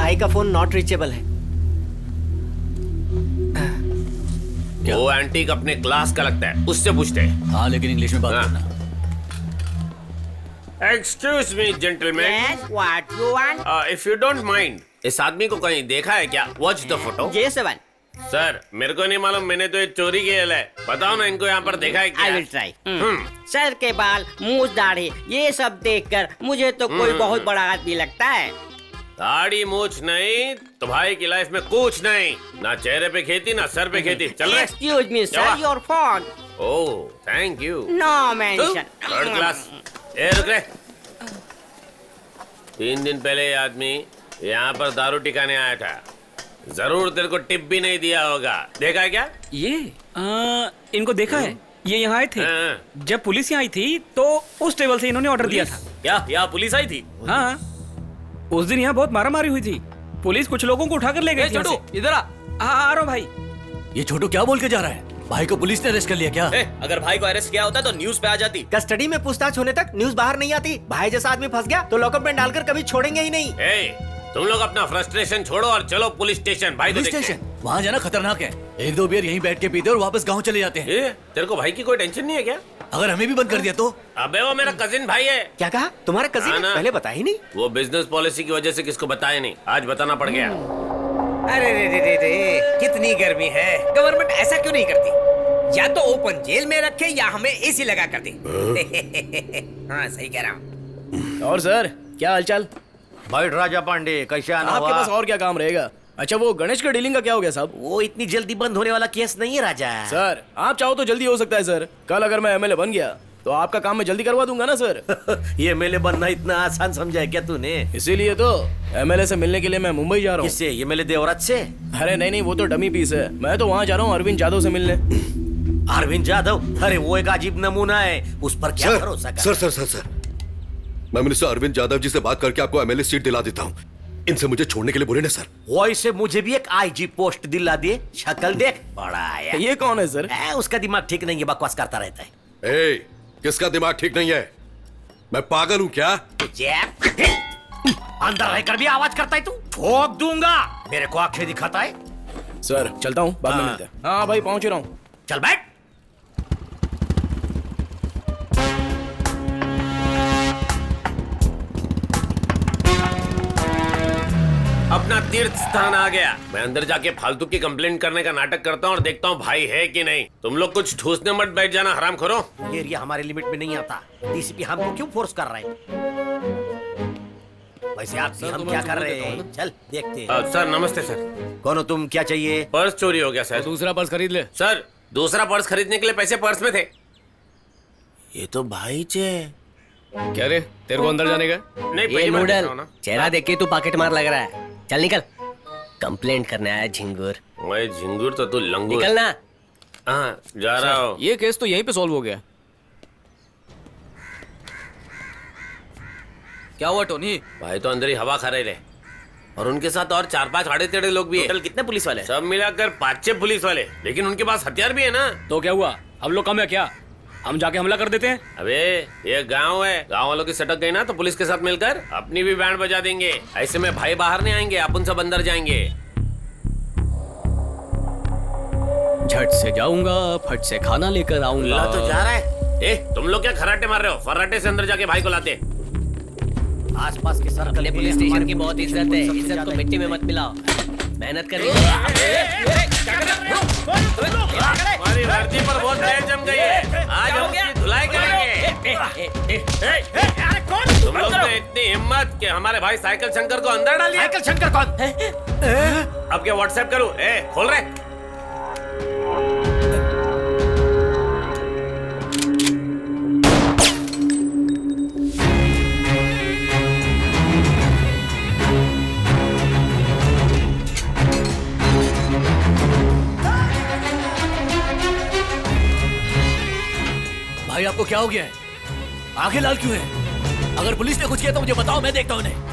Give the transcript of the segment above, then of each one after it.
भाई का phone not reachable है। वो एंटीक अपने क्लास का लगता है, उससे पूछते हैं। हाँ लेकिन इंग्लिश में बात करना। Excuse me gentleman, Yes, what you want? If you don't mind, इस आदमी को कहीं देखा है क्या? Watch the photo. Yes, one. Sir मेरे को नहीं मालूम, मैंने तो ये चोरी की है। बताओ ना इनको यहाँ पर देखा है क्या? I will try. सर के बाल, मूछ, दाढ़ी, ये सब देखकर मुझे तो कोई बहुत बड़ा आदमी लगता है। दाढ़ी मूछ नहीं तो भाई की लाइफ में कुछ नहीं, ना चेहरे पे खेती ना सर पे खेती। चल रहे? Excuse me, sir, क्या? your phone. Oh thank you. No mention. Third class. ए रुक रे। 3 दिन पहले ये आदमी यहाँ पर दारू टिकाने आया था, जरूर तेरे को टिप भी नहीं दिया होगा। देखा है क्या? ये इनको देखा है, ये यहाँ आए थे। हाँ। जब पुलिस यहाँ आई थी तो उस टेबल से इन्होंने ऑर्डर दिया था। क्या यहाँ पुलिस आई थी? हाँ, उस दिन यहाँ बहुत मारामारी हुई थी। पुलिस कुछ लोगों को उठाकर ले गई थी। छोटू इधर आ। आ रहा हूँ भाई। ये छोटू क्या बोल के जा रहा है? भाई को पुलिस ने अरेस्ट कर लिया क्या? अगर भाई को अरेस्ट किया होता तो न्यूज पे आ जाती। कस्टडी में पूछताछ होने तक न्यूज बाहर नहीं आती। भाई जैसा आदमी फंस गया तो लॉकअप में डालकर कभी छोड़ेंगे ही नहीं। तुम लोग अपना फ्रस्ट्रेशन छोड़ो और चलो पुलिस स्टेशन। भाई को पुलिस देखते स्टेशन? वहाँ जाना खतरनाक है। 1-2 बियर यहीं बैठ के पीते और वापस गाँव चले जाते हैं। हैं। तेरे को भाई की कोई टेंशन नहीं है क्या? अगर हमें भी बंद कर दिया तो? अबे वो मेरा कजिन भाई है। क्या कहा? तुम्हारा कजिन? हाँ ना। पहले बता ही नहीं। वो बिजनेस पॉलिसी की वजह से किसको बताया नहीं, आज बताना पड़ गया। अरे रे रे रे रे, कितनी गर्मी है। गवर्नमेंट ऐसा क्यों नहीं करती? या तो ओपन जेल में रखे या हमें एसी लगा कर दे। हाँ सही कह रहा हूँ। और सर क्या हालचाल? भाई राजा पांडे कैसे आना आपके हुआ? पास और क्या काम रहेगा? अच्छा वो गणेश का डीलिंग का क्या हो गया साहब? वो इतनी जल्दी बंद होने वाला केस नहीं है राजा। सर आप चाहो तो जल्दी हो सकता है सर। कल अगर मैं एमएलए बन गया तो आपका काम मैं जल्दी करवा दूंगा ना सर। ये मेले बनना इतना आसान समझा है क्या तूने? इसीलिए तो एमएलए से मिलने के लिए मैं मुंबई जा रहा हूँ। किससे? ये मेले देवराज से? अरे नहीं, वो तो डमी पीस है। मैं तो वहाँ जा रहा हूँ अरविंद यादव से मिलने। अरविंद यादव? अरे वो एक अजीब नमूना है, उस पर क्या भरोसा कर? सर मैं मिनिस्टर अरविंद यादव जी से बात करके आपको एमएलए सीट दिला देता हूँ। इनसे मुझे छोड़ने के लिए बोले ना सर। वैसे मुझे भी एक आईजी पोस्ट दिला दिए। शक्ल देख, बड़ा आया। ये कौन है सर? उसका दिमाग ठीक नहीं है, बकवास करता रहता है। ए, किसका दिमाग ठीक नहीं है? मैं पागल हूँ क्या? अंदर रहकर भी आवाज करता है तू? ठोक दूंगा। मेरे को आंखें दिखाता है। सर चलता हूँ, बाद में मिलते हैं। हाँ भाई पहुंच रहा हूँ। चल बैठ। अपना तीर्थ स्थान आ गया। मैं अंदर जाके फालतू की कंप्लेंट करने का नाटक करता हूँ और देखता हूँ भाई है कि नहीं। तुम लोग कुछ ठूसने मत बैठ जाना, हराम खोरो। एरिया हमारे लिमिट में नहीं आता। डीसीपी हमको क्यों फोर्स कर रहे हैं? वैसे आप हम क्या कर रहे हैं? चल देखते हैं। सर नमस्ते सर। कौन हो तुम? क्या चाहिए? पर्स चोरी हो गया सर। दूसरा पर्स खरीद ले। सर दूसरा पर्स खरीदने के लिए पैसे पर्स में थे। ये तो भाई चे। क्या रे, तेरे को अंदर जाने का? नहीं ये पहली बार देख नूडल, रहा हूँ ना। चेहरा देख के तू पॉकेट मार लग रहा है। चल निकल। कंप्लेंट करने आया झिंगुर। मैं झिंगुर तो तू लंगूर। निकल ना। हाँ जा रहा हूँ। ये केस तो यहीं पे सॉल्व हो गया। क्या हुआ टोनी? भाई तो अंदर ही हवा खा रहे थे और उनके साथ और 4-5 आड़े टेढ़े लोग भी है। कितने पुलिस वाले? सब मिलाकर 5-6 पुलिस वाले, लेकिन उनके पास हथियार भी है ना। तो क्या हुआ, हम लोग कम है क्या? हम जाके हमला कर देते हैं। अबे ये गांव है, गांव वालों की सटक गई ना तो पुलिस के साथ मिलकर अपनी भी बैंड बजा देंगे। ऐसे में भाई बाहर नहीं आएंगे, अपन सब अंदर जाएंगे। झट से जाऊंगा, फट से खाना लेकर आऊंगा। तो जा रहा है। ए तुम लोग क्या खराटे मार रहे हो? फर्राटे से अंदर जाके भाई को लाते। आसपास के सर्कल अपने पुलिस स्टेशन की बहुत इज्जत है। इज्जत को मिट्टी में मत मिलाओ। मेहनत करेंगे। हमारी धरती पर बहुत तेज जम गई है, आज हम उसकी धुलाई करेंगे। तुम लोग में इतनी हिम्मत कि हमारे भाई साइकिल शंकर को अंदर डाल दिया। साइकिल शंकर कौन? अब क्या व्हाट्सएप करूं? खोल रहे। भाई आपको क्या हो गया है? आंखें लाल क्यों है? अगर पुलिस ने कुछ किया तो मुझे बताओ, मैं देखता हूं उन्हें।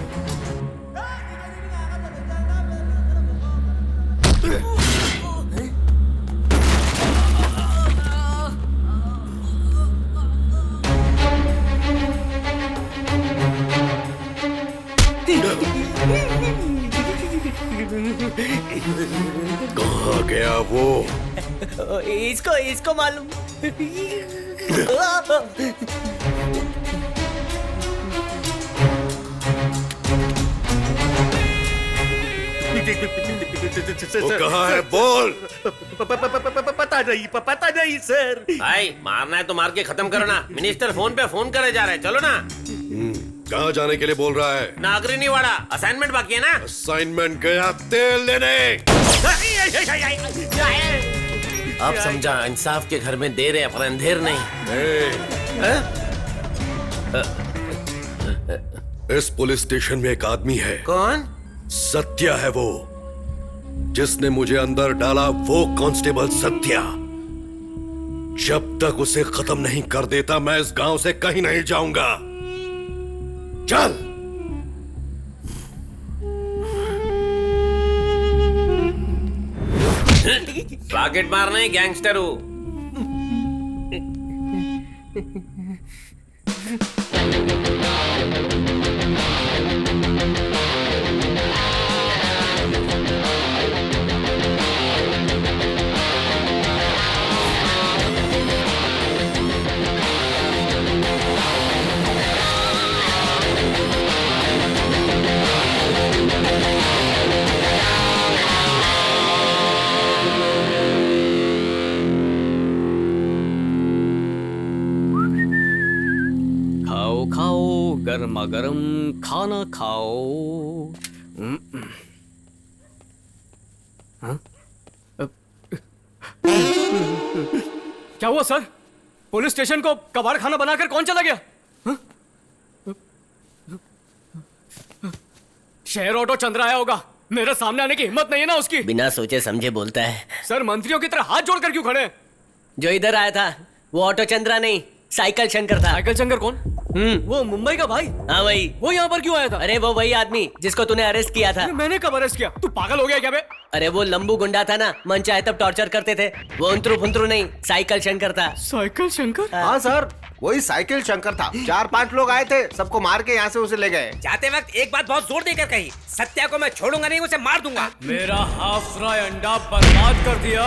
कहाँ गया वो? इसको मालूम। वो कहाँ है? बोल। पता नहीं सर। भाई मारना है तो मार के खत्म करो ना। मिनिस्टर फोन पे फोन करे जा रहे हैं, चलो ना। कहाँ जाने के लिए बोल रहा है? नागरिनी वाड़ा, असाइनमेंट बाकी है ना। असाइनमेंट गया तेल लेने। अब समझा, इंसाफ के घर में देर है पर अंधेर नहीं। इस पुलिस स्टेशन में एक आदमी है। कौन? सत्या है वो, जिसने मुझे अंदर डाला। वो कांस्टेबल सत्या। जब तक उसे खत्म नहीं कर देता मैं इस गांव से कहीं नहीं जाऊंगा। चल। पॉकेट मारना है, गैंगस्टर हूँ। खाओ गर्मा गर्म खाना खाओ। क्या हुआ सर? पुलिस स्टेशन को कबाड़ खाना बनाकर कौन चला गया? शेर ऑटो चंद्र आया होगा। मेरे सामने आने की हिम्मत नहीं है ना उसकी। बिना सोचे समझे बोलता है। सर मंत्रियों की तरह हाथ जोड़कर क्यों खड़े हैं? जो इधर आया था वो ऑटो चंद्रा नहीं, साइकिल शंकर था। साइकिल शंकर कौन? वो मुंबई का भाई। हाँ वही। वो यहाँ पर क्यों आया था? अरे वो वही आदमी जिसको तूने अरेस्ट किया था। मैंने कब अरेस्ट किया? तू पागल हो गया क्या बे? अरे वो लंबू गुंडा था ना, मन चाहे तब टॉर्चर करते थे। वो उंतरू फुंतरू नहीं, साइकिल शंकर था। साइकिल शंकर? हाँ सर, वही साइकिल शंकर था। 4-5 लोग आए थे, सबको मार के यहाँ से उसे ले गए। जाते वक्त एक बात बहुत जोर देकर कही, सत्या को मैं छोड़ूंगा नहीं, उसे मार दूंगा। मेरा हाफ फ्राई अंडा बर्बाद कर दिया।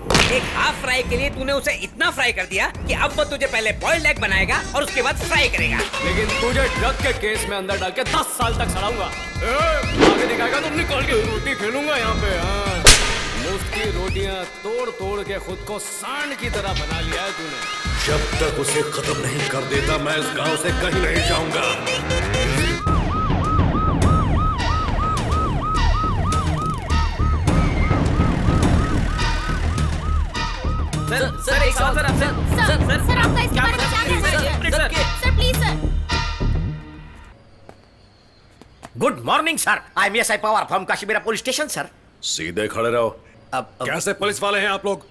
एक हाफ फ्राई के लिए तूने उसे इतना फ्राई कर दिया कि अब वो तुझे पहले बॉइल्ड एग बनाएगा और उसके बाद फ्राई करेगा। लेकिन तुझे ड्रग के केस में अंदर डाल के 10 साल तक सड़ाऊंगा। आगे दिखाएगा तो निकाल के रोटी खेलूंगा यहाँ पे। मुफ्त की रोटियां तोड़ तोड़ के खुद को सांड की तरह बना लिया है तूने। जब तक उसे खत्म नहीं कर देता मैं इस गांव से कहीं नहीं जाऊंगा। सर एक सवाल सर आपका इस बारे में क्या कहना है? Sir please sir. Good morning sir, I am SI Pawar from Kashimira police station sir. सीधे खड़े रहो। अब कैसे पुलिस वाले हैं आप लोग?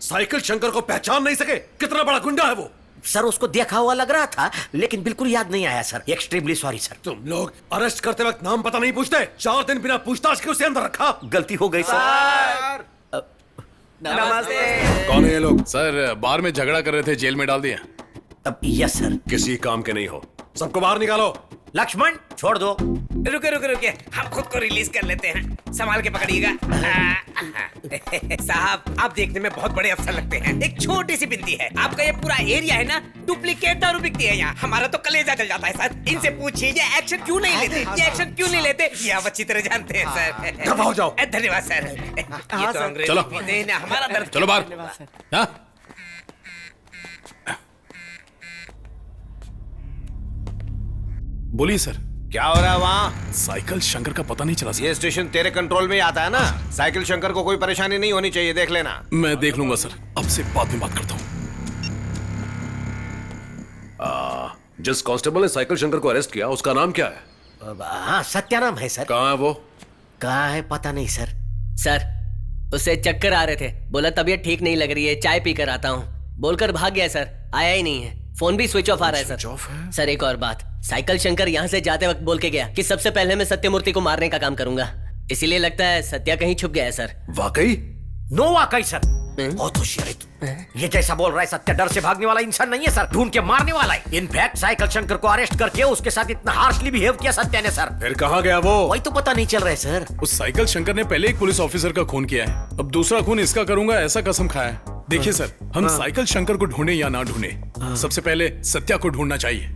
साइकिल शंकर को पहचान नहीं सके? कितना बड़ा गुंडा है वो? सर उसको देखा हुआ लग रहा था लेकिन बिल्कुल याद नहीं आया सर। Extremely sorry sir. तुम लोग अरेस्ट करते वक्त नाम पता नहीं पूछते? 4 दिन बिना पूछताछ के उसे अंदर रखा। गलती हो गई सर। नमस्ते। कौन है ये लोग? सर बार में झगड़ा कर रहे थे, जेल में डाल दिया। अब यस सर। किसी काम के नहीं हो, सबको बाहर निकालो। लक्ष्मण छोड़ दो। रुके रुके रुके, हम खुद को रिलीज कर लेते हैं, संभाल के पकड़िएगा। साहब आप देखने में बहुत बड़े अफसर लगते हैं, एक छोटी सी बिनती है, आपका ये पूरा एरिया है ना, डुप्लीकेट दारू बिकती है यहाँ, हमारा तो कलेजा जल जाता है सर। इनसे पूछिए ये एक्शन क्यों नहीं लेते, ये एक्शन क्यों नहीं लेते, ये आप अच्छी तरह जानते हैं सर। दफा हो जाओ। धन्यवाद सर। ये तो अंग्रेजी चलो। पीते हैं ना, हमारा दर्द। चलो बाहर। हाँ? बोलिए सर। क्या हो रहा है वहाँ? साइकिल शंकर का पता नहीं चला सर। ये स्टेशन तेरे कंट्रोल में ही आता है ना। साइकिल शंकर को कोई परेशानी नहीं होनी चाहिए, देख लेना। मैं देख लूंगा सर, अब से बाद में बात करता हूँ। जिस कांस्टेबल ने साइकिल शंकर को अरेस्ट किया उसका नाम क्या है? हाँ सत्यानाम है सर। कहाँ है वो? कहाँ है पता नहीं सर। सर उसे चक्कर आ रहे थे, बोला तबीयत ठीक नहीं लग रही है, चाय पी कर आता हूँ, बोलकर भाग गया सर। आया ही नहीं है, फोन भी स्विच ऑफ आ रहा है सर। सर एक और बात, साइकिल शंकर यहाँ से जाते वक्त बोल के गया कि सबसे पहले मैं सत्यमूर्ति को मारने का काम करूंगा, इसीलिए लगता है सत्या कहीं छुप गया है सर। वाकई? नो वाकई सर, बहुत होशियार है तू। ये जैसा बोल रहा है सत्या डर से भागने वाला इंसान नहीं है सर, ढूंढ के मारने वाला है। इनफैक्ट साइकिल शंकर को अरेस्ट करके उसके साथ इतना हार्शली बिहेव किया सत्या ने सर। फिर कहाँ गया वो? वही तो पता नहीं चल रहा है सर। उस साइकिल शंकर ने पहले एक पुलिस ऑफिसर का खून किया है, अब दूसरा खून इसका करूंगा ऐसा कसम खाया है। देखिए सर, हम साइकिल शंकर को ढूंढे या ना ढूंढे, सबसे पहले सत्या को ढूंढना चाहिए।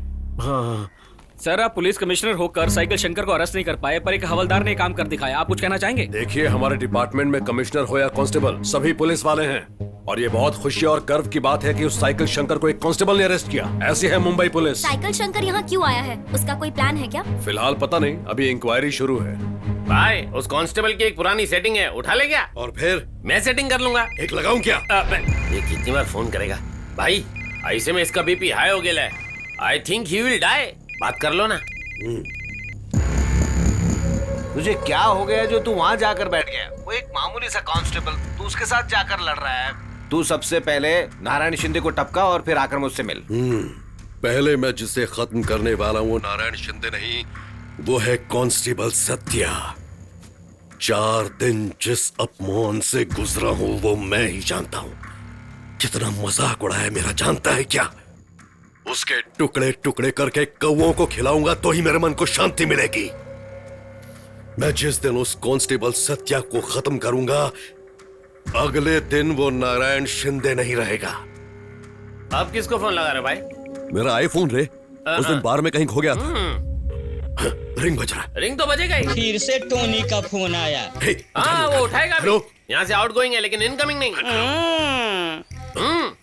सर आप पुलिस कमिश्नर होकर साइकिल शंकर को अरेस्ट नहीं कर पाए, पर एक हवलदार ने काम कर दिखाया। आप कुछ कहना चाहेंगे? देखिए, हमारे डिपार्टमेंट में कमिश्नर हो या कांस्टेबल, सभी पुलिस वाले हैं और ये बहुत खुशी और गर्व की बात है कि उस साइकिल शंकर को एक कांस्टेबल ने अरेस्ट किया। ऐसी है मुंबई पुलिस। साइकिल शंकर यहाँ क्यों आया है? उसका कोई प्लान है क्या? फिलहाल पता नहीं, अभी इंक्वायरी शुरू है। भाई उस कांस्टेबल की एक पुरानी सेटिंग है, उठा ले क्या? और फिर मैं सेटिंग कर लूंगा। एक लगाऊं क्या? ये कितनी बार फोन करेगा भाई? ऐसे में इसका बीपी हाई हो गया है। I think he will die. बात कर लो ना। तुझे क्या हो गया जो तू वहाँ जाकर बैठ गया? वो एक मामूली सा कांस्टेबल, तू उसके साथ जाकर लड़ रहा है। तू सबसे पहले नारायण शिंदे को टपका और फिर आकर मुझसे मिल। पहले मैं जिसे खत्म करने वाला हूँ वो नारायण शिंदे नहीं, वो है कांस्टेबल सत्या। 4 दिन जिस अपमान से गुजरा हूँ वो मैं ही जानता हूँ। कितना मजाक उड़ाया मेरा जानता है क्या? उसके टुकड़े टुकड़े करके कौवों को खिलाऊंगा तो ही मेरे मन को शांति मिलेगी। मैं जिस दिन उस कांस्टेबल सत्या को खत्म करूंगा, अगले दिन वो नारायण शिंदे नहीं रहेगा। आप किसको फोन लगा रहे भाई? मेरा आईफोन रे, उस दिन बार में कहीं खो गया था। रिंग बज रहा। रिंग तो बजेगा ही। फिर से टोनी का फोन आया। हाँ वो उठाएगा भी। हेलो? यहाँ से आउटगोइंग है लेकिन इनकमिंग नहीं।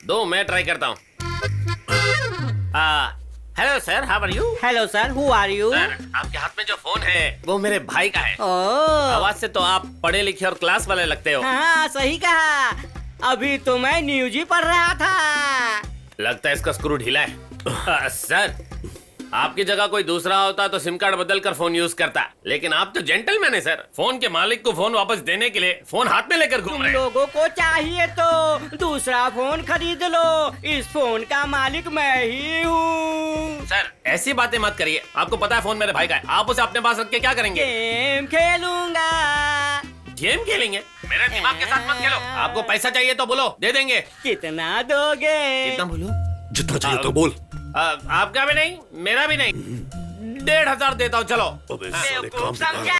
दो मैं ट्राई करता हूँ। Hello sir, how are you? Hello sir, who are you? Sir, आपके हाथ में जो फोन है वो मेरे भाई का है। आवाज से तो आप पढ़े लिखे और क्लास वाले लगते हो। हाँ सही कहा, अभी तो मैं न्यूज ही पढ़ रहा था। लगता है इसका स्क्रू ढीला है। सर, आपकी जगह कोई दूसरा होता तो सिम कार्ड बदल कर फोन यूज करता, लेकिन आप तो जेंटलमैन है सर। फोन के मालिक को फोन वापस देने के लिए फोन हाथ में लेकर घूम रहे हैं। लोगों को चाहिए तो दूसरा फोन खरीद लो, इस फोन का मालिक मैं ही हूँ। सर ऐसी बातें मत करिए, आपको पता है फोन मेरे भाई का है। आप उसे अपने पास रख के क्या करेंगे? गेम खेलूंगा। गेम खेलेंगे? मेरे दिमाग के साथ मत खेलो। आपको पैसा चाहिए तो बोलो, दे देंगे। कितना दोगे? कितना बोलो? जितना चाहिए तो बोल। आपका भी नहीं, मेरा भी नहीं। 1,500 देता हूँ, चलो। अबे साले काम